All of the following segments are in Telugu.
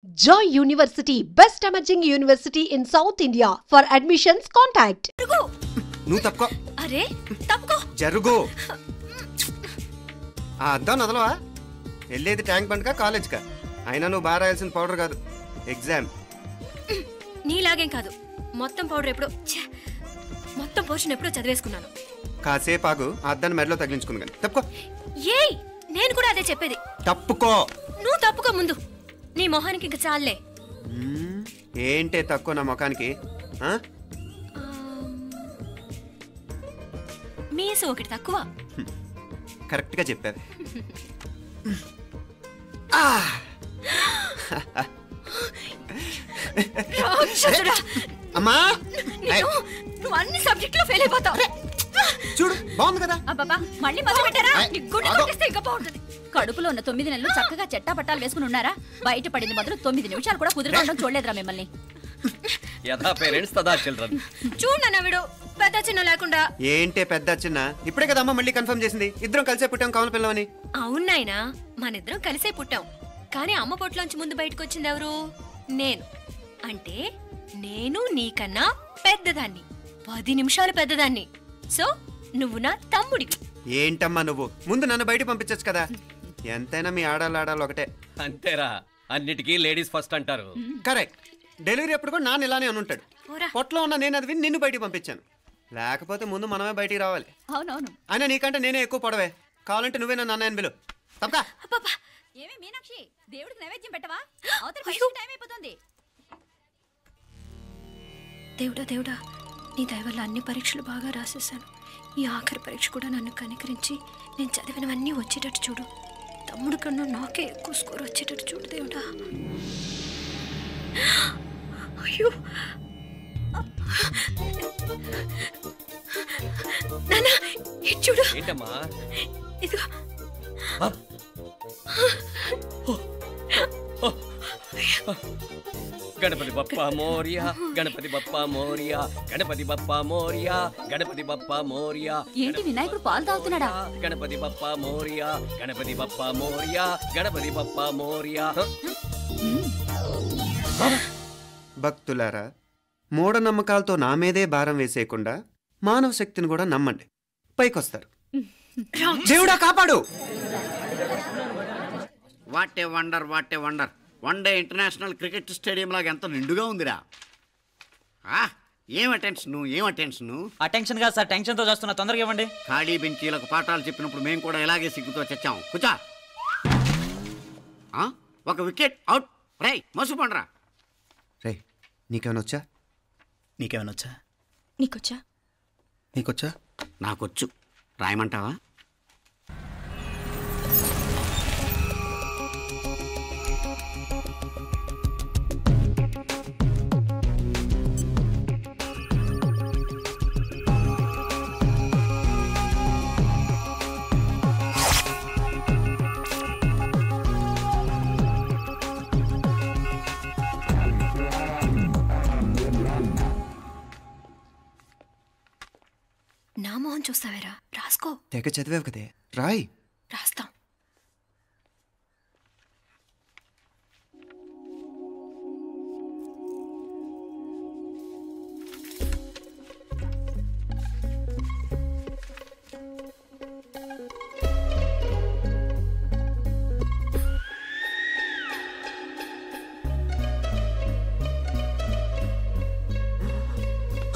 Joy University, best emerging university in South India. For admissions, contact. నువ్వు తప్పుకో. అరే తప్పుకో. జరుగు. అద్దా నదలవా? వెళ్ళేది ట్యాంక్ బండ్కా కాలేజ్కా? అయినా నువ్వు బాగా రాయాల్సిన పౌడర్ కాదు, ఎగ్జామ్. నీలాగేం కాదు, మొత్తం పౌడర్ ఎప్పుడో మొత్తం పోర్షన్ ఎప్పుడో చదివేసుకున్నాను. కాసేపు ఆగు, ఆ అద్దాన్ని మెడలో తగిలించుకుంది కానీ. తప్పుకో. ఏయ్, నేను కూడా అదే చెప్పేది. తప్పుకో. నువ్వు తప్పుకో ముందు. నీ మొహానికి ఇంక చాలే. ఏంటే తక్కువ నా ముఖానికి? మీసు ఒకటి తక్కువ. కరెక్ట్ గా చెప్పారు. అమ్మా, నువ్వు అన్ని సబ్జెక్ట్ లో ఫెయిల్ అయిపోతావు. చూడు, బాగుంది కదా. అబ్బబ్బా, మళ్ళీ మొదలు పెట్టారా? నీ గుండె కొట్టేస్తే ఇంకా బాగుంటుంది. కడుపులో ఉన్న 9 నెలలు చక్కగా చెట్టా పట్టాలు వేసుకుని ఉన్నారా? బయట పడింది మొదలు 9 నిమిషాలు కూడా కుదురుకోవడం చూడలేదురా మిమ్మల్ని. యథా పేరెంట్స్ తదా చిల్డ్రన్. చూడన్నా వీడు పెద్ద చిన్న లేకుండా. ఏంటే పెద్ద చిన్న? ఇప్పుడే కదా అమ్మ మళ్ళీ కన్ఫర్మ్ చేసింది, ఇద్దరం కలిసే పుట్టాం కావాలి పిల్లవని. అవునాయనా, మనిద్దరం కలిసే పుట్టాం. కానీ అమ్మ పొట్లోంచి ముందు బయటకు వచ్చింది ఎవరు? నేను. అంటే నేను నీకన్నా పెద్దదాన్ని, 10 నిమిషాలు పెద్దదాన్ని. సో నువ్వు నా తమ్ముడి. ఏంటమ్మా నువ్వు? ముందు నన్ను బయట పంపించచ్చు కదా. ఎంతైనా మీ ఆడాలి ఒకటే. అంతేరా, అన్నిటికీ లేడీస్ ఫస్ట్ అంటారు. కరెక్ట్. డెలివరీ అప్పుడు కూడా నాన్న ఇలానే అనుంటాడు. పొట్లో ఉన్న నేను అది విని నిన్ను బయటికి పంపించాను. లేకపోతే ముందు మనమే బయటికి రావాలి. అవునవును. అయినా నీకంటే నేనే ఎక్కువ పొడవే. కావాలంటే నువ్వే నన్ను అన్నయ్యను పిలు. తప్పకా. ఏమే మీనాక్షి, దేవుడికి నైవేద్యం పెట్టవా? అవతల టైం అయిపోతుంది. దేవుడా దేవుడా, నీ దయ వల్ల అన్ని పరీక్షలు బాగా రాసేసాను. ఈ ఆఖరి పరీక్ష కూడా నన్ను కనికరించి నేను చదివినవన్నీ వచ్చేటట్టు చూడు. తమ్ముడు కన్నా నాకే ఎక్కువ స్కోర్ వచ్చేటట్టు చూడు దేవుడా. అయ్యో నాన్న, ఇది చూడు. ఏంటమ్మా? ఇదిగో. గణపతి బప్పా మోరియా, గణపతి బప్పా మోరియా, గణపతి బప్పా మోరియా, గణపతి బప్పా మోరియా. ఏంటి వినాయకుడు పాలు తాగుతున్నాడా? గణపతి బప్పా మోరియా, గణపతి బప్పా మోరియా, గణపతి బప్పా మోరియా. భక్తులారా, మూఢనమ్మకాలతో నా మీదే భారం వేసేయకుండా మానవ శక్తిని కూడా నమ్మండి, పైకొస్తారు. దేవుడా కాపాడు. What a wonder, what a wonder. One day international cricket stadium లాగా ఎంత నిండుగా ఉందిరా. ఏం అటెన్షన్? అటెన్షన్ కాదు సార్, టెన్షన్తో చేస్తున్నా, తొందరగా ఇవ్వండి. ఖాళీ బెంచీలకు పాఠాలు చెప్పినప్పుడు మేము కూడా ఇలాగే సిగ్గుతో చచ్చాం. కూర్చో. ఒక వికెట్ అవుట్. రై మసు పండ్రా. రే, నీకేమైనా వచ్చా? నీకేమైనా వచ్చా? నీకొచ్చా? నాకొచ్చు. రాయమంటావా? నా మోహన్ చూస్తావేరా? రాసుకో. తెగ చదివావు కదే, రాయ్. రాస్తాం.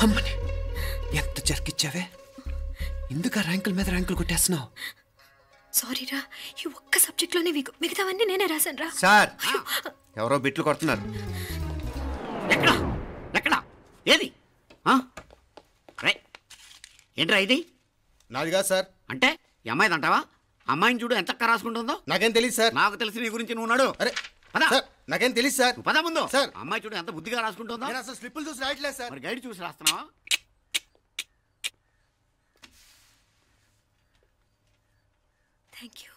అమ్మని ఎంత జరికిచ్చావే. ఎందుకు ర్యాంకుల మీద ర్యాంకులు కొట్టేస్తున్నావు? సారీరా, ఈ ఒక్క సబ్జెక్ట్ లోనే మిగతావన్నీ నేనే రాశాను రా. సార్, ఎవరో బిట్లు కొడుతున్నారు. ఎక్కడ? ఏది? ఏంట్రా ఇది? నాది కాదు సార్. అంటే అమ్మాయిది అంటావా? అమ్మాయిని చూడు ఎంత రాసుకుంటుందో. నాకేం తెలియదు సార్. నాకు తెలిసి నీ గురించి నువ్వు నాడు. అరే సార్, నాకేం తెలియదు సార్. పద ముందు. సార్, అమ్మాయి చూడు ఎంత బుద్ధిగా రాసుకుంటుందో. నేను అసలు స్లిప్పులు చూసి రాయట్లేదు సార్. మరి గైడ్ చూసి రాస్తున్నావా? Thank you.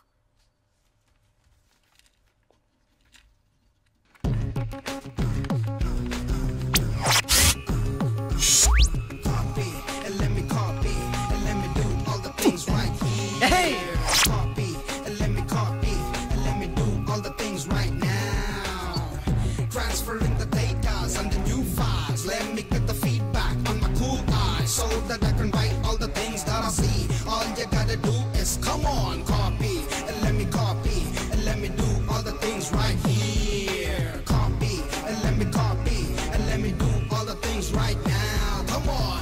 transferring the data and the new files. Let me get the feedback on my cool eyes so that I can write all the things that I see. All you gotta do is come on, copy and let me copy and let me do all the things right here. Copy and let me copy and let me do all the things right now. Come on.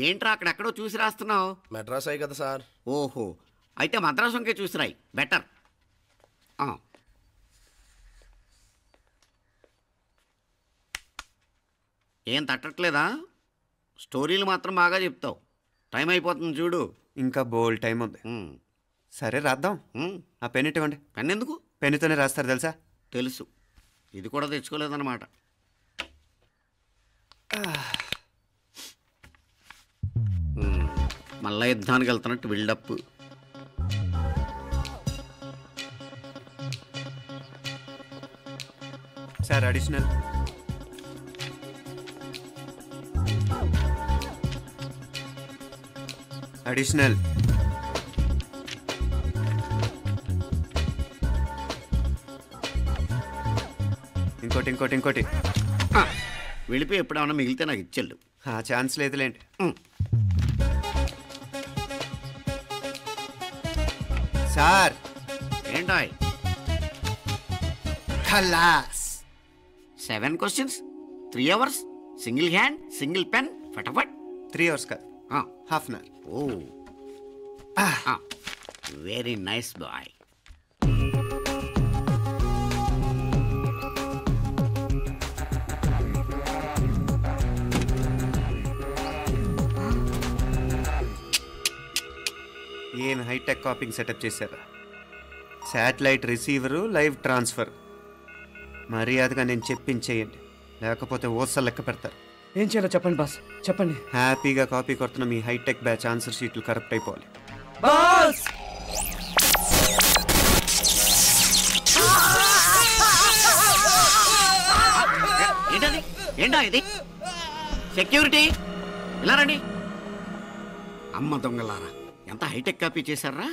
ఏంట్రా అక్కడెక్కడో చూసి రాస్తున్నావు? మెడ్రాస్ అయ్యి కదా సార్. ఓహో, అయితే మద్రాసు వంకే చూసి రాయి, బెటర్. ఏం తట్టట్లేదా? స్టోరీలు మాత్రం బాగా చెప్తావు. టైం అయిపోతుంది చూడు. ఇంకా బోల్డ్ టైం ఉంది. సరే రాద్దాం. ఆ పెన్ ఇవ్వండి. పెన్ ఎందుకు? పెన్నుతోనే రాస్తారు తెలుసా? తెలుసు. ఇది కూడా తెచ్చుకోలేదన్నమాట. మళ్ళా యుద్ధానికి వెళ్తున్నట్టు బిల్డప్. Sir additional. అడిషనల్. ఇంకోటి ఇంకోటి ఇంకోటి. వెళ్ళిపోయి ఎప్పుడేమన్నా మిగిలితే నాకు ఇచ్చెళ్ళు. ఛాన్స్ లేదులేండి. సార్ ఏంటాయ్? ఖలాస్. 7 questions, 3 hours, single hand, single pen, ఫటాఫట్. 3 hours కాదు, half an hour. Oh, very nice boy. ఏం హైటెక్ కాపింగ్ సెటప్ చేశారా? Satellite receiver, live transfer. మర్యాదగా నేను చెప్పించేయండి, లేకపోతే ఓసలు లెక్క పెడతారు. ఏం చేయాలో చెప్పండి బాస్, చెప్పండి. హ్యాపీగా కాపీ కొడుతున్న మీ హైటెక్ బ్యాచ్ ఆన్సర్ షీట్లు కరెక్ట్ అయిపోవాలి. బాస్ ఏంటది? ఏంటా ఇది? సెక్యూరిటీ ఇలా రండి. అమ్మ దొంగలారా, ఎంత హైటెక్ కాపీ చేశారా?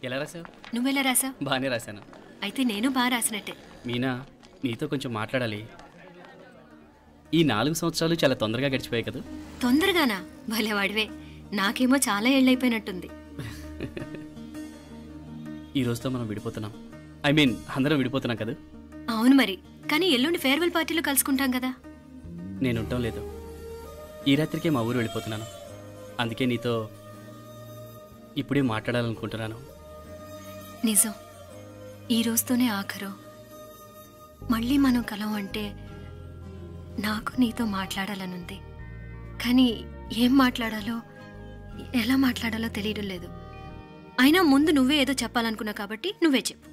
ఎలా రాసావు? నువ్వెలా రాసావు? బాగానే రాశాను. అయితే నేను బాగా రాసినట్టే. మీనా, నీతో కొంచెం మాట్లాడాలి. ఈ 4 సంవత్సరాలు చాలా తొందరగా గడిచిపోయాయి కదా? తొందరగానా? భలేవాడివే. నాకేమో చాలా ఏళ్ళైపోయినట్టుంది. ఈ రోజుతో మనం విడిపోతున్నాం. ఐ మీన్ అందరం విడిపోతున్నాం కదా? అవును మరి, కానీ ఎల్లుండి ఫేర్వెల్ పార్టీలో కలుసుకుంటాం కదా. నేను ఉండటం లేదు. ఈ రాత్రికే మా ఊరు వెళ్ళిపోతున్నాను. అందుకే నీతో ఇప్పుడే మాట్లాడాలనుకుంటున్నాను. నిజం, ఈ రోజుతోనే ఆఖరు. మళ్ళీ మనం కలం అంటే నాకు నీతో మాట్లాడాలనుంది. కానీ ఏం మాట్లాడాలో, ఎలా మాట్లాడాలో తెలియడం లేదు. అయినా ముందు నువ్వే ఏదో చెప్పాలనుకున్నావు కాబట్టి నువ్వే చెప్పు.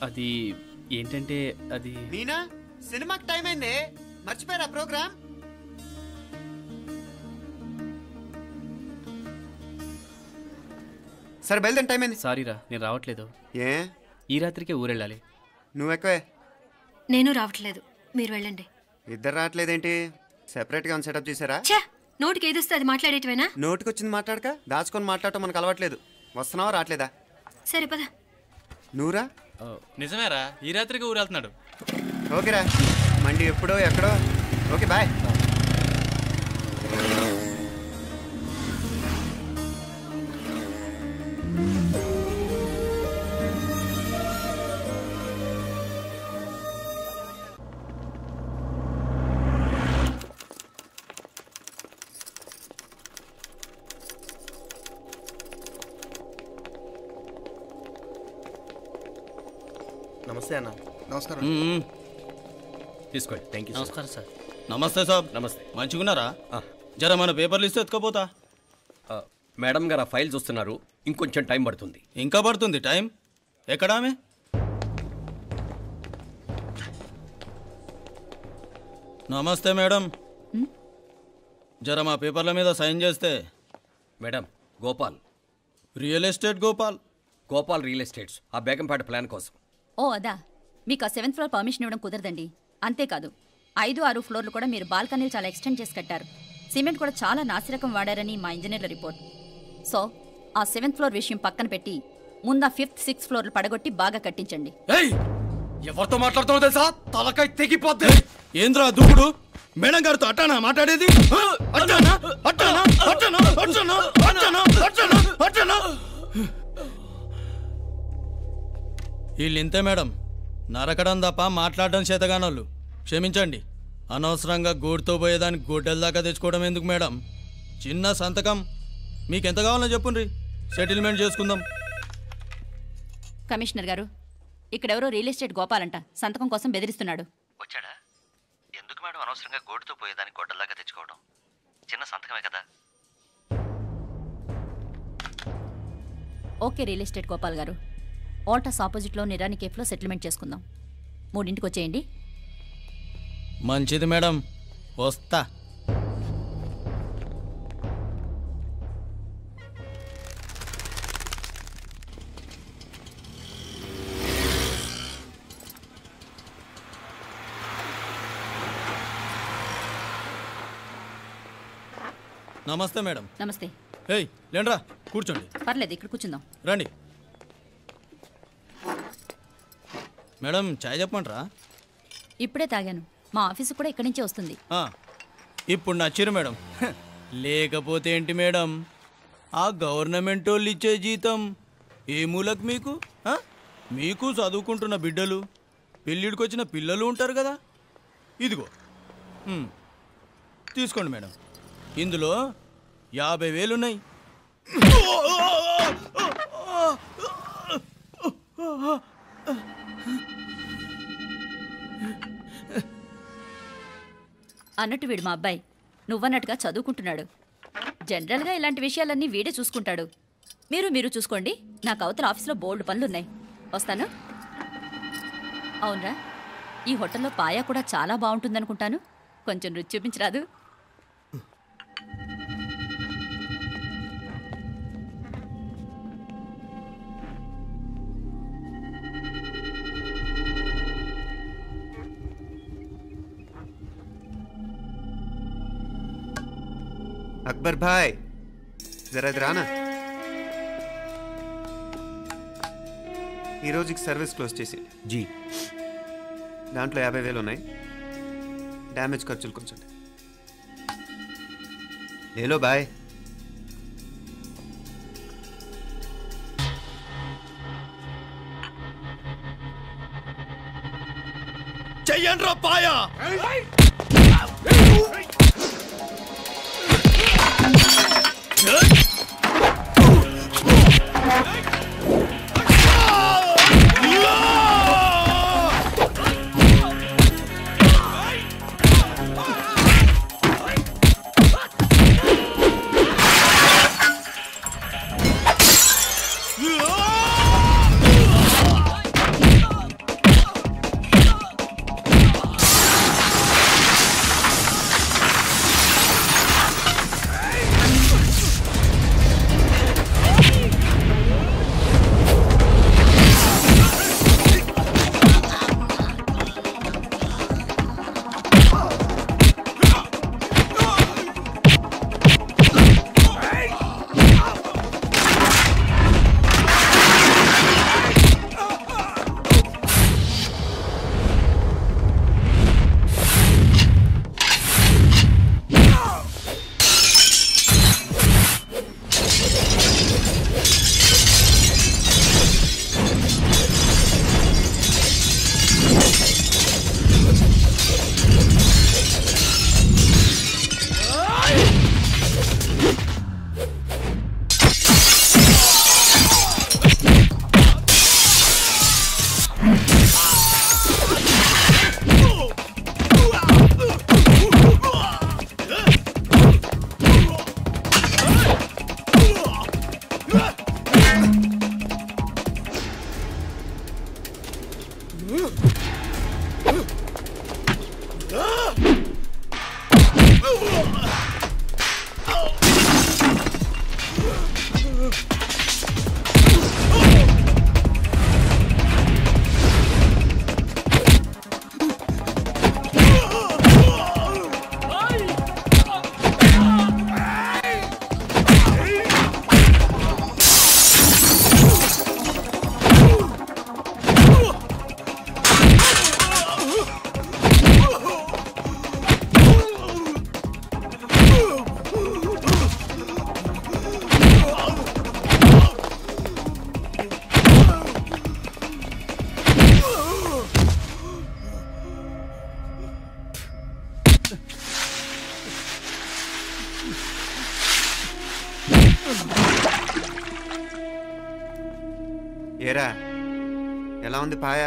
అది ఏంటంటే, అది మీనా, సినిమాకి టైం అయింది, మర్చిపోయారా ప్రోగ్రామ్? సరే బయలుదేరి, టైం అయింది. సారీరా, నేను రావట్లేదు. ఏ? ఈ రాత్రికే ఊరెళ్ళాలి. నువ్వు ఎక్కువే. నేను రావట్లేదు, మీరు వెళ్ళండి. ఇద్దరు రావట్లేదేంటి? సెపరేట్గా ఏమైనా సెటప్ చేశారా? ఛే, నోటికి ఏదొస్తే అది మాట్లాడేటివేనా? నోటికి వచ్చింది మాట్లాడక దాచుకొని మాట్లాడటం మనకు అలవాట్లేదు. వస్తున్నావా రావట్లేదా? సరే పద. నువ్వురా. నిజమేరా, ఈ రాత్రికి ఊరు వెళ్తున్నాడు. ఓకేరా, మండి ఎప్పుడో ఎక్కడో. Okay bye. నమస్తే అన్న. నమస్కారం. తీసుకోండి. Thank you. నమస్కారం సార్. నమస్తే సాబ్. నమస్తే. మంచిగున్నారా? జర మన పేపర్లు ఇస్తే ఎత్తుకపోతా. మేడం గారు ఆ ఫైల్ చూస్తున్నారు, ఇంకొంచెం టైం పడుతుంది. ఇంకా పడుతుంది టైం? ఎక్కడామే? నమస్తే మేడం, జర మా పేపర్ల మీద సైన్ చేస్తే. Madam, Gopal. Real estate Gopal. Gopal real estates, ఆ బేగంపేట ప్లాన్ కోసం. ఓ అదా, మీకు ఆ 7th ఫ్లోర్ పర్మిషన్ ఇవ్వడం కుదరదండి. అంతేకాదు 5, 6 ఫ్లోర్లు కూడా మీరు బాల్కనీలు చాలా ఎక్స్టెండ్ చేసి కట్టారు. సిమెంట్ కూడా చాలా నాసిరకం వాడారని మా ఇంజనీర్ల రిపోర్ట్. సో ఆ 7th ఫ్లోర్ విషయం పక్కన పెట్టి ముందు ఆ 5th, 6th ఫ్లోర్లు పడగొట్టి బాగా కట్టించండి. ఎవరితో మాట్లాడుతున్నావు తెలుసా? తలకాయ తెగిపోద్ది. ఏంద్రా దూకుడు? మేడం గారితో అట్టానా మాట్లాడేది? అట్టానా అట్టానా అట్టానా అట్టానా అట్టానా అట్టానా అట్టానా? వీళ్ళింతే మేడం, నరకడం తప్ప మాట్లాడడం చేతగానోళ్ళు. క్షమించండి, అనవసరంగా గోడుతో పోయేదానికి గొడ్డల దాకా తెచ్చుకోవడం ఎందుకు మేడం? చిన్న సంతకం మీకెంత కావాలో చెప్పుండ్రి, సెటిల్మెంట్ చేసుకుందాం. కమిషనర్ గారు, ఇక్కడెవరో రియల్ ఎస్టేట్ గోపాలంట సంతకం కోసం బెదిరిస్తున్నాడు. వచ్చాడా? ఎందుకు మేడం అనవసరంగా గోడుతో పోయేదానికి గొడ్డల్లాగా తెచ్చుకోవడం? చిన్న సంతకమే కదా. ఓకే రియల్ ఎస్టేట్ గోపాల్ గారు, ఆల్టాస్ ఆపోజిట్లో నిరాని కేఫ్లో సెటిల్మెంట్ చేసుకుందాం. 3ంటికి వచ్చేయండి. మంచిది మేడం, వస్తా. నమస్తే మేడం. నమస్తే. ఏయ్ లేండ్రా, కూర్చోండి. పర్లేదు, ఇక్కడ కూర్చుందాం. రండి మేడం, చాయ్ చెప్పమంటారా? ఇప్పుడే తాగాను, మా ఆఫీసు కూడా ఇక్కడి నుంచే వస్తుంది. ఇప్పుడు నచ్చిరు మేడం. లేకపోతే ఏంటి మేడం, ఆ గవర్నమెంట్ వాళ్ళు ఇచ్చే జీతం ఏ మూలకు మీకు? మీకు చదువుకుంటున్న బిడ్డలు, పెళ్ళిడికి వచ్చిన పిల్లలు ఉంటారు కదా. ఇదిగో తీసుకోండి మేడం, ఇందులో 50,000 ఉన్నాయి. అన్నట్టు వీడు మా అబ్బాయి, నువ్వన్నట్టుగా చదువుకుంటున్నాడు. జనరల్గా ఇలాంటి విషయాలన్నీ వీడే చూసుకుంటాడు. మీరు చూసుకోండి, నాకు అవతల ఆఫీస్లో బోల్డ్ పనులున్నాయి. వస్తాను. అవునరా, ఈ హోటల్లో పాయా కూడా చాలా బాగుంటుందనుకుంటాను. కొంచెం రుచి చూపించరాదు? అక్బర్ భాయ్, జరా రానా. ఈ రోజుకి సర్వీస్ క్లోజ్ చేసి జీ. దాంట్లో 50,000 ఉన్నాయి. డ్యామేజ్ ఖర్చులు కొంచెం లేలో బాయ్. చెయ్యండ్రా పాయా. ఏరా ఎలా ఉంది పాయ?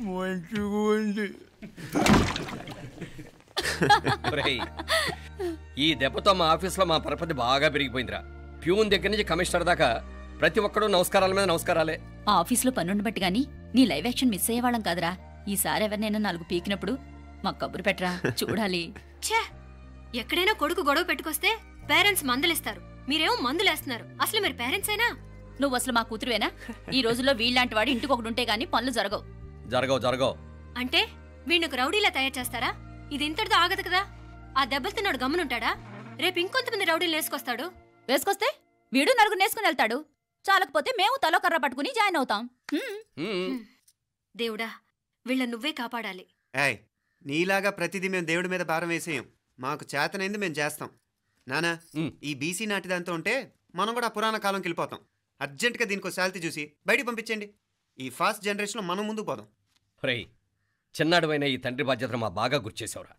మంచిగా ఉంది. ఈ దెబ్బతో మా ఆఫీస్లో మా పరపతి బాగా పెరిగిపోయిందిరా. ప్యూన్ దగ్గర నుంచి కమిషనర్ దాకా ప్రతి ఒక్కడు నమస్కారాల మీద నమస్కారాలే. ఆ ఆఫీస్లో పనుండి బట్టి గాని నీ లైవ్ యాక్షన్ మిస్ అయ్యేవాళ్ళం కాదురా. ఈసారి ఎవరినైనా 4 పీకినప్పుడు మాకు కబురు పెట్టరా, చూడాలి. ఛే, ఎక్కడైనా కొడుకు గొడవ పెట్టుకొస్తే పేరెంట్స్ మందులేస్తారు, మీరేమో మందులేస్తున్నారు. అసలు మీరు పేరెంట్స్ అయినా? నువ్వు అసలు మా కూతురువేనా? ఈ రోజుల్లో వీళ్ళలాంటి వాడు ఇంటికి ఒకటి ఉంటే గానీ పనులు జరగవు. జరగవు అంటే వీణ్ణకు రౌడీలా తయారు చేస్తారా? ఇది ఇంతటితో ఆగదు కదా. ఆ దెబ్బలు తిన్నాడు గమ్మునుంటాడా? రేపు ఇంకొంతమంది రౌడీలు వేసుకొస్తాడు. వేసుకొస్తే వీడు 4 నేసుకుని వెళ్తాడు. చాలకపోతే మేము తలో కర్ర పట్టుకుని జాయిన్ అవుతాం. దేవుడా, వీళ్ళ నువ్వే కాపాడాలి. ఏయ్, నీలాగా ప్రతిదీ మేము దేవుడి మీద భారం వేసేయం. మాకు చేతనైంది మేము చేస్తాం. నానా, ఈ బీసీ నాటి దాంతో ఉంటే మనం కూడా పురాణ కాలంకి వెళ్ళిపోతాం. అర్జెంటుగా దీనికి శాలిటీ చూసి బయటికి పంపించండి. ఈ ఫాస్ట్ జనరేషన్లో మనం ముందుకు పోదాం. రే, చిన్నాడువైన ఈ తండ్రి బాధ్యతను మా బాగా గుర్చేసావురా.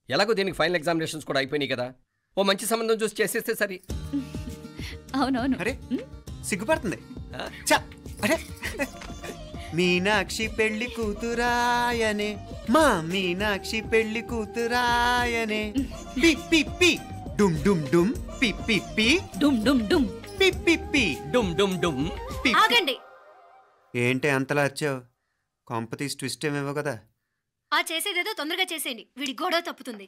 ఎలాగో దీనికి ఫైనల్ ఎగ్జామినేషన్స్ కూడా అయిపోయినాయి కదా, ఓ మంచి సంబంధం చూసి చేసేస్తే సరి. అవునవును. అరే సిగ్గుపడుతుంది. అరే, మీనాక్షి పెళ్లి కూతురాయనే, మా మీనాక్షి పెళ్లి కూతురాయనే. పి పి పి డుమ్ డుమ్ డుమ్, పి పి పి డుమ్ డుమ్ డుమ్, పి పి పి డుమ్ డుమ్ డుమ్. ఆగండి. ఏంటి అంతలా వచ్చావు? కాంపతీస్ ట్విస్ట్ ఏమేవో కదా. ఆ చేసేదేదో తొందరగా చేసేయండి, వీడి గొడవ తప్పుతుంది.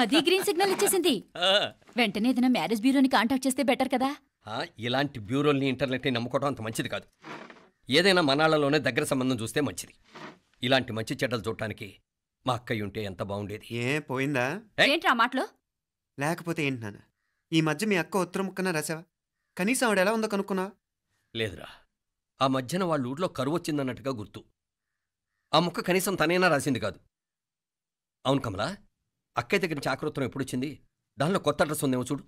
అది గ్రీన్ సిగ్నల్ ఇచ్చేసింది. వెంటనే ఏదైనా మ్యారేజ్ బ్యూరోని కాంటాక్ట్ చేస్తే బెటర్ కదా. ఇలాంటి బ్యూరోల్ని ఇంటర్నెట్ని నమ్ముకోవడం అంత మంచిది కాదు. ఏదైనా మనాళ్ళలోనే దగ్గర సంబంధం చూస్తే మంచిది. ఇలాంటి మంచి చెడ్డలు చూడటానికి మా అక్కయ్య ఉంటే ఎంత బాగుండేది. ఏ పోయిందా? ఏంటి ఆ మాటలు? లేకపోతే ఏంటి నాన్న, ఈ మధ్య మీ అక్క ఉత్తరం ముక్కన రాసావా? కనీసం ఆవిడ ఎలా ఉందో కనుక్కున్నావా? లేదురా, ఆ మధ్యన వాళ్ళ ఊర్లో కరువు వచ్చిందన్నట్టుగా గుర్తు. ఆ ముక్క కనీసం తనైనా రాసింది కాదు. అవును కమలా, అక్కయ్య దగ్గర నుంచి ఆకృతం ఎప్పుడు వచ్చింది? దానిలో కొత్త అడ్రస్ ఉందేమో చూడు.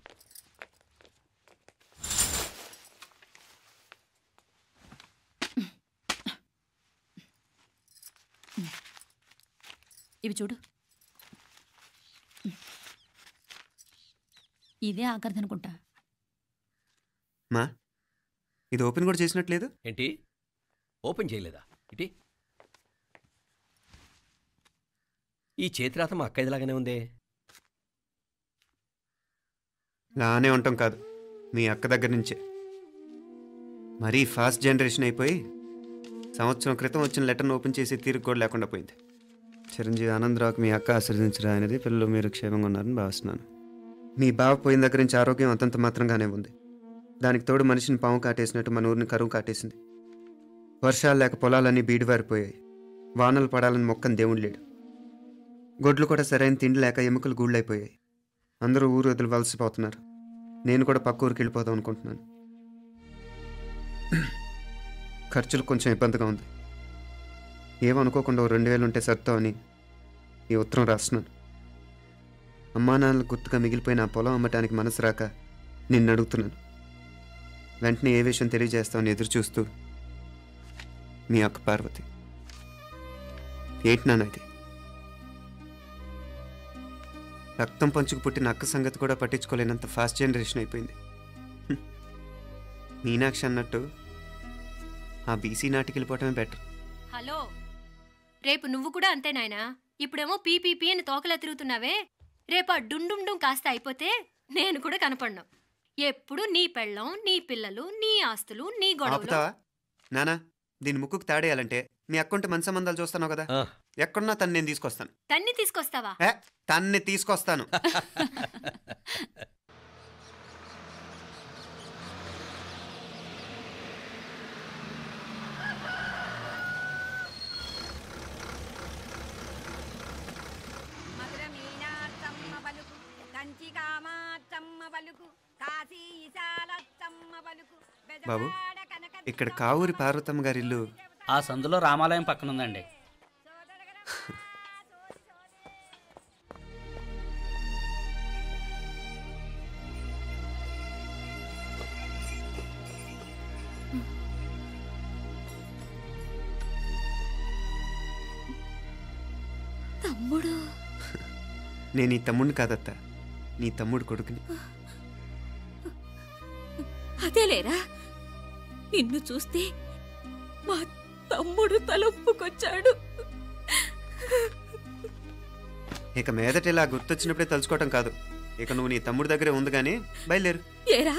ఇవి చూడు. ఇదే ఆఖరిదనుకుంటా. మా ఇది ఓపెన్ కూడా చేసినట్లేదు. ఏంటి ఓపెన్ చేయలేదా? ఇటీ ఈ చేతిరాత మా అక్కయ్యలాగానే ఉందే. లానే ఉంటాం కాదు, మీ అక్క దగ్గర నుంచే. మరీ ఫాస్ట్ జనరేషన్ అయిపోయి సంవత్సరం క్రితం వచ్చిన లెటర్ను ఓపెన్ చేసి తీరుకు కూడా లేకుండా పోయింది. చిరంజీవి ఆనందరావుకి మీ అక్క ఆశీర్వదించరా అనేది, పిల్లలు మీరు క్షేమంగా ఉన్నారని భావిస్తున్నాను. మీ బావ పోయిన దగ్గర నుంచి ఆరోగ్యం అంతంత మాత్రంగానే ఉంది. దానికి తోడు మనిషిని పాము కాటేసినట్టు మన ఊరిని కరువు కాటేసింది. వర్షాలు లేక పొలాలన్నీ బీడివారిపోయాయి. వానలు పడాలని మొక్కని దేవుడు లేడు. గొడ్లు కూడా సరైన తిండి లేక ఎముకలు గూళ్ళైపోయాయి. అందరూ ఊరు వదిలి వలసిపోతున్నారు. నేను కూడా పక్క ఊరికి వెళ్ళిపోదాం అనుకుంటున్నాను. ఖర్చులు కొంచెం ఇబ్బందిగా ఉంది. ఏమనుకోకుండా 2000 ఉంటే సర్తావని ఈ ఉత్తరం రాస్తున్నాను. అమ్మా నాన్నలకు గుర్తుగా మిగిలిపోయిన ఆ పొలం అమ్మటానికి మనసు రాక నిన్ను అడుగుతున్నాను. వెంటనే ఏ విషయం తెలియజేస్తామని ఎదురు చూస్తూ మీ అక్క పార్వతి. ఏంటి నాన్న ఇది? రక్తం పంచుకు పుట్టిన అక్క సంగతి కూడా పట్టించుకోలేనంత ఫాస్ట్ జనరేషన్ అయిపోయింది. మీనాక్షి అన్నట్టు ఆ బీసీ నాటికి వెళ్ళిపోవటమే బెటర్. హలో, రేపు నువ్వు కూడా అంతే నాయనా. ఇప్పుడేమో పీపీపీ అని తోకలా తిరుగుతున్నావే. రేపు ఆ డుండుండుం కాస్త అయిపోతే నేను కూడా కనపడ్ను. ఎప్పుడు నీ పెళ్ళం, నీ పిల్లలు, నీ ఆస్తులు, నీ గొడవలు. నానా, దీని ముక్కుకు తాడేయాలంటే మీ అక్కంటే మంచి సంబంధాలు చూస్తాను కదా. ఎక్కడున్నా తను నేను తీసుకొస్తాను. తన్ని తీసుకొస్తావా? తన్ని తీసుకొస్తాను. బాబు, ఇక్కడ కావూరి పార్వతమ్మ గారి ఇల్లు ఆ సందులో రామాలయం పక్కన ఉందండి. తమ్ముడు? నేను ఈ తమ్ముడిని కాదత్త, నీ తమ్ముడు కొడుకుని. అదేలేరా, నిన్ను చూస్తే మా తమ్ముడు తలొప్పుకొచ్చాడు. ఇక మీదట ఇలా గుర్తొచ్చినప్పుడే తలుచుకోవటం కాదు. ఇక నువ్వు నీ తమ్ముడి దగ్గరే ఉంది కానీ బయలుదేరు. ఏరా,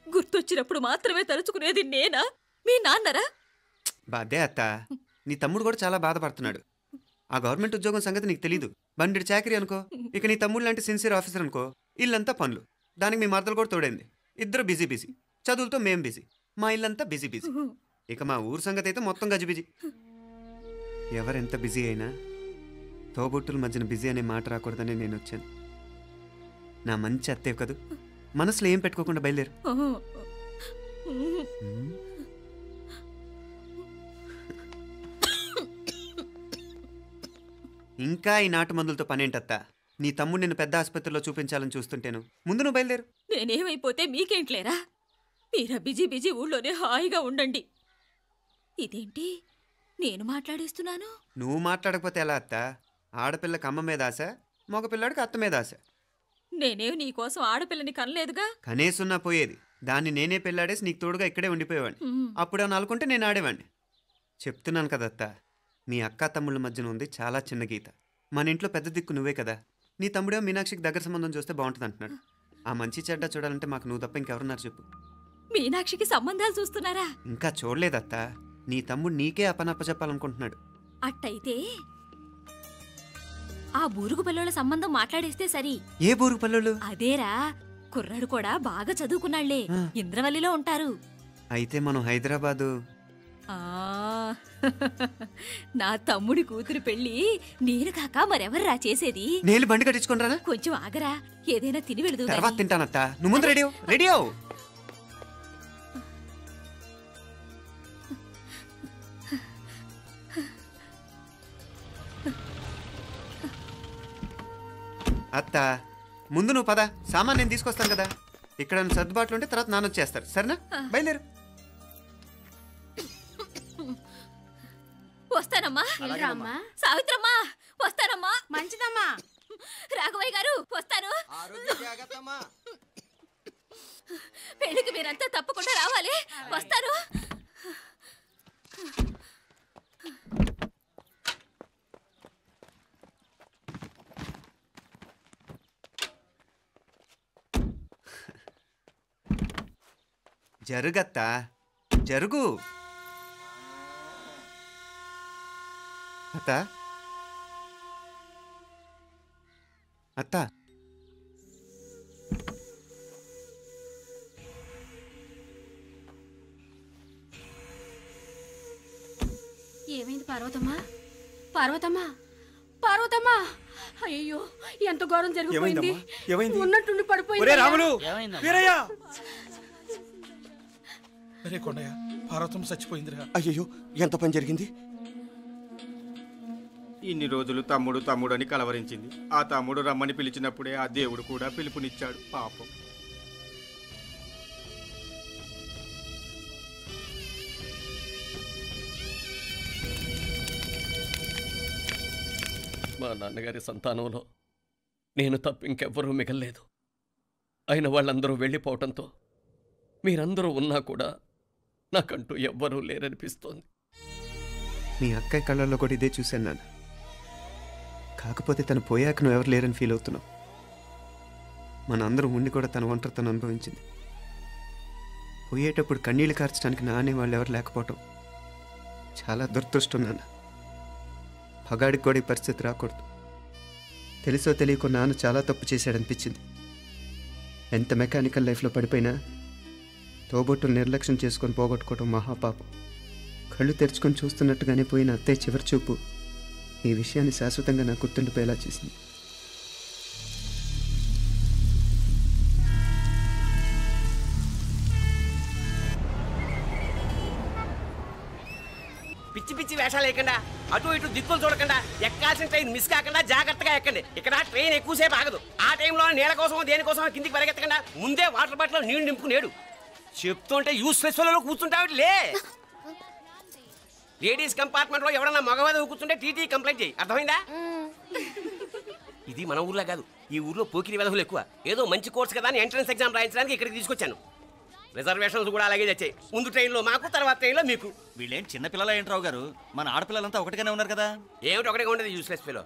గుర్తొచ్చినప్పుడు మాత్రమే తలుచుకునేది నేనా, మీ నాన్నరా? బాధే అత్త, నీ తమ్ముడు కూడా చాలా బాధపడుతున్నాడు. ఆ గవర్నమెంట్ ఉద్యోగం సంగతి నీకు తెలీదు. బండి చాకరీ అనుకో. ఇక నీ తమ్ముడు లాంటి సిన్సియర్ ఆఫీసర్ అనుకో, ఇల్లంతా పనులు. దానికి మీ మరదలు కూడా తోడైంది. ఇద్దరు బిజీ బిజీ. చదువులతో మేం బిజీ. మా ఇల్లంతా బిజీ బిజీ. ఇక మా ఊరు సంగతి అయితే మొత్తం గజిబిజీ. ఎవరెంత బిజీ అయినా తోబుట్టుల మధ్యన బిజీ అనే మాట రాకూడదని నేను వచ్చాను. నా మంచి అత్తయ్య కదూ, మనసులో ఏం పెట్టుకోకుండా బయలుదేరు. ఇంకా ఈ నాటు మందులతో పనేంటత్తా? నీ తమ్ముడు నిన్ను పెద్ద ఆసుపత్రిలో చూపించాలని చూస్తుంటేను. ముందు నువ్వు బయలుదేరు. నేనేమైపోతే మీకేంట్లేరా? మీరా బిజీ బిజీ ఊళ్ళోనే హాయిగా ఉండండి. ఇదేంటి నేను మాట్లాడేస్తున్నాను? నువ్వు మాట్లాడకపోతే ఎలా అత్త? ఆడపిల్లకి అమ్మ మీద ఆశ, మగపిల్లాడికి అత్త మీద ఆశ. నేనేం నీకోసం ఆడపిల్లని కనలేదుగా. కనేసున్నా పోయేది. దాన్ని నేనే పెళ్ళాడేసి నీకు తోడుగా ఇక్కడే ఉండిపోయేవాడిని. అప్పుడేమన్నా అనుకుంటే నేను ఆడేవాడిని. చెప్తున్నాను కదత్తా, మీ అక్క తమ్ముళ్ళ మధ్యన ఉంది చాలా చిన్న గీత. మన ఇంట్లో పెద్ద దిక్కు నువ్వే కదా. నీ తమ్ముడేమో మీనాక్షికి దగ్గర సంబంధం చూస్తే బాగుంటుంది అంటున్నాడు. ఆ మంచి చెడ్డ చూడాలంటే మాకు నువ్వు తప్ప ఇంకెవరున్నారు చెప్పు? మీనాక్షికి సంబంధాలు చూస్తున్నారా? ఇంకా చూడలేదత్తా. నీ తమ్ముడు నీకే అపనప్ప చెప్పాలనుకుంటున్నాడు. అట్టయితే ఆ బూరుగు పిల్లల సంబంధం మాట్లాడేస్తే సరి. ఏ బూరుగు పిల్లలు? అదేరా, కుర్రాడు కూడా బాగా చదువుకున్నాళ్లే, ఇంద్రవల్లిలో ఉంటారు. అయితే మనం హైదరాబాదు. నా తమ్ముడి కూతురు పెళ్లి నేను కాక మరెవర్రా చేసేది? నేను బండి కట్టించుకుంటారా? కొంచెం ఆగరా, ఏదైనా తిని వెళదు. తర్వాత తింటానత్తా. నువ్వు ముందు రెడీ రెడీ అవు. అత్త ముందు నువ్వు పద. సామాన్ నేను తీసుకొస్తాను కదా. ఇక్కడ సర్దుబాట్లు ఉంటే తర్వాత నాన్న వచ్చేస్తారు. సరేనా? బయలుదేరు. వస్తానమ్మా. సావిత్రమ్మా వస్తానమ్మా. మంచిదమ్మా. రాఘవయ్య గారు వస్తాను. పెళ్లికి మీరంతా తప్పకుండా రావాలి. వస్తాను. జరుగత్తా, జరుగు. అత్త అత్త ఏమైంది పార్వతమ్మా? పార్వతమ్మా, పార్వతమ్మా! అయ్యో, ఎంత ఘోరం జరిగిపోయింది. ఉన్నట్టుండి పడిపోయింది. అరే కొండయ్య, పార్వతమ్మ చచ్చిపోయిందిరా. అయ్యో, ఎంత పని జరిగింది? ఇన్ని రోజులు తమ్ముడు తమ్ముడు అని కలవరించింది. ఆ తమ్ముడు రమ్మని పిలిచినప్పుడే ఆ దేవుడు కూడా పిలుపునిచ్చాడు. పాపం. మా నాన్నగారి సంతానంలో నేను తప్ప ఇంకెవ్వరూ మిగల్లేదు. అయిన వాళ్ళందరూ వెళ్ళిపోవటంతో మీరందరూ ఉన్నా కూడా నాకంటూ ఎవ్వరూ లేరనిపిస్తోంది. మీ అక్కయ్య కళ్ళల్లో కూడా ఇదే చూశాను నాన్న. కాకపోతే తను పోయాక నువ్వు ఎవరు లేరని ఫీల్ అవుతున్నావు. మన అందరం ఉండి కూడా తన ఒంటరితను అనుభవించింది. పోయేటప్పుడు కన్నీళ్లు కార్చడానికి నానే వాళ్ళు ఎవరు లేకపోవటం చాలా దురదృష్టం నాన్న. పగాడికి కూడా ఈ పరిస్థితి రాకూడదు. తెలుసో తెలియకో నాన్న చాలా తప్పు చేశాడనిపించింది. ఎంత మెకానికల్ లైఫ్లో పడిపోయినా తోబొట్టులు నిర్లక్ష్యం చేసుకొని పోగొట్టుకోవడం మహాపాపం. కళ్ళు తెరుచుకొని చూస్తున్నట్టుగానే పోయిన అత్తయ్య చివరి చూపు ఈ విషయాన్ని శాశ్వతంగా నా గుర్తుండిపోయేలా చేసింది. పిచ్చి పిచ్చి వేషాలు వేయకుండా, అటు ఇటు దిక్కులు చూడకుండా, ఎక్కాల్సిన ట్రైన్ మిస్ కాకుండా జాగ్రత్తగా ఎక్కండి. ఇక్కడ ట్రైన్ ఎక్కువసేపు ఆగదు. ఆ టైంలో నీళ్ళ కోసం దేనికోసం కిందికి పరిగెత్తకుండా ముందే వాటర్ బాటిల్ నీళ్లు నింపుకునేడు. చెప్తుంటే యూస్లెస్ లో కూర్చుంటావు. లే, లేడీస్ కంపార్ట్మెంట్ లో ఎవరన్నా మగవాది కూర్చుంటే టీటీ కంప్లైంట్ చేయి. అర్థమైందా? ఇది మన ఊర్లో కాదు, ఈ ఊర్లో పోకిరి వెధవులు ఎక్కువ. ఏదో మంచి కోర్స్ కదా అని ఎంట్రన్స్ ఎగ్జామ్ రాయించడానికి ఇక్కడికి తీసుకొచ్చాను. రిజర్వేషన్స్ కూడా అలాగే తెచ్చాయి. ముందు ట్రైన్లో మాకు, తర్వాత ట్రైన్లో మీకు. వీళ్ళేం చిన్న పిల్లల ఏంట్రావు గారు, మన ఆడపిల్లలంతా ఒకటిగానే ఉన్నారు కదా. ఏమిటి ఒకటిగా ఉండేది యూస్లెస్ పిలో.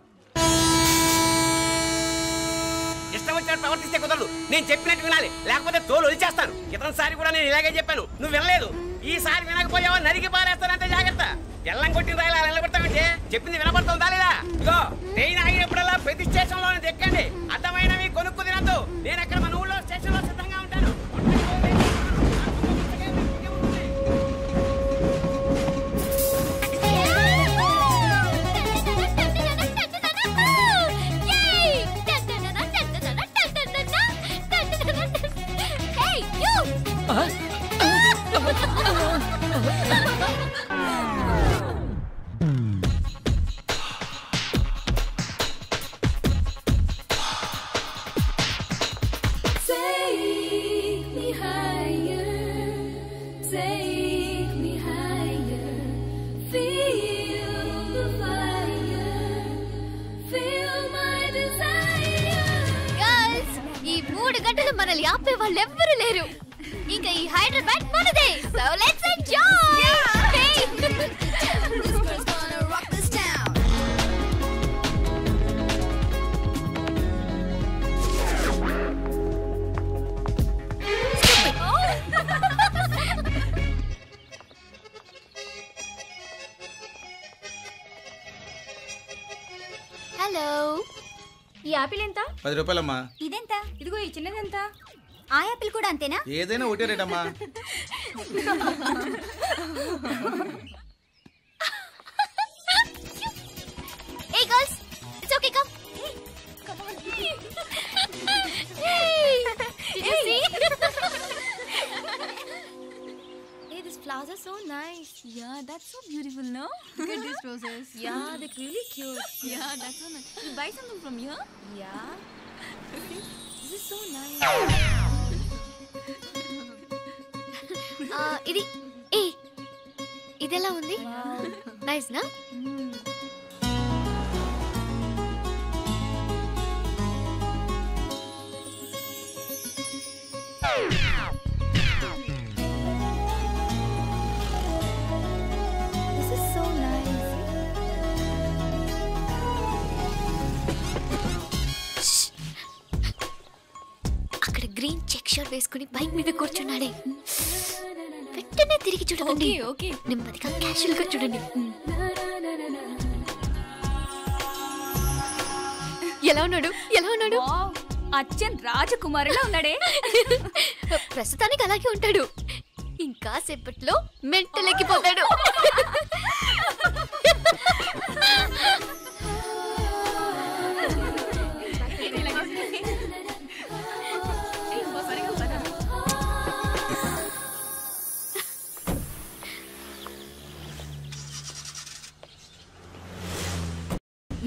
ఇష్టం వచ్చినట్టు ప్రవర్తిస్తే కుదరదు. నేను చెప్పినట్టు వినాలి, లేకపోతే తోలు వచ్చేస్తాను. క్రితంసారి కూడా నేను ఇలాగే చెప్పాను, నువ్వు వినలేదు. ఈసారి వినకపోయావో నరికి పారేస్తానంటే జాగ్రత్త. ఎల్లం కొట్టిన రాయిలా నిలబడతామంటే చెప్పింది వినపడుతుందా లేదా? ఇగో ట్రైన్ ఆగినప్పుడల్లా ప్రతి స్టేషన్లోనే దెక్కండి. అర్థమైనవి కొనుక్కు తినద్దు. నేను అక్కడ మన ఊళ్ళో స్టేషన్లో సిద్ధంగా ఉంటాను. మనల్ని ఆపే వాళ్ళు ఎవ్వరూ లేరు. ఇంకా ఈ హైదరాబాద్ మనదే. So let's enjoy. హలో, ఈ యాపిల్ ఎంత? 10 రూపాయలమ్మా. ఇదెంత? ఇదిగో ఈ చిన్నది ఎంత? ఆ యాపిల్ కూడా అంతేనా? ఏదైనా ఒకటే రేట్ అమ్మా. Hey girls, it's okay, come. Come on. Hey, did you see? Hey, these flowers are so nice. Yeah, that's so beautiful, no? Look at these roses. Yeah, they're really cute. Yeah, that's so nice. You buy something from here? Yeah. This is so nice. ఇది ఇదెలా ఉంది? నైస్ నా? This is so nice. అక్కడ గ్రీన్ చెక్ షర్ట్ వేసుకుని బైక్ మీద కూర్చున్నాడే, వెంటనే తిరిగి చూడండి. ఓకే, నెమ్మదిగా క్యాషువల్ గా చూడండి. ఎలా ఉన్నాడు? ఎలా ఉన్నాడు? అచ్చన్ రాజకుమారిలా ఉన్నాడే. ప్రస్తుతానికి అలాగే ఉంటాడు, ఇంకా సేపట్లో మెంటలెక్కిపోతాడు.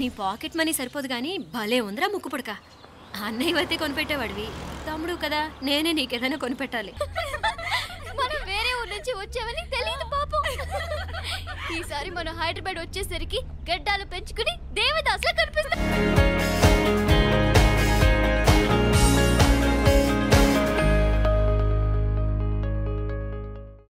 నీ పాకెట్ మనీ సరిపోదు గానీ భలే ఉందిరా ముక్కు పుడక. అన్నయ్య అయితే కొనిపెట్టేవాడివి, తమ్ముడు కదా నేనే నీకేదైనా కొనిపెట్టాలి. మనం వేరే ఊరు నుంచి వచ్చామని తెలియదు పాపం. ఈసారి మనం హైదరాబాద్ వచ్చేసరికి గడ్డాలు పెంచుకుని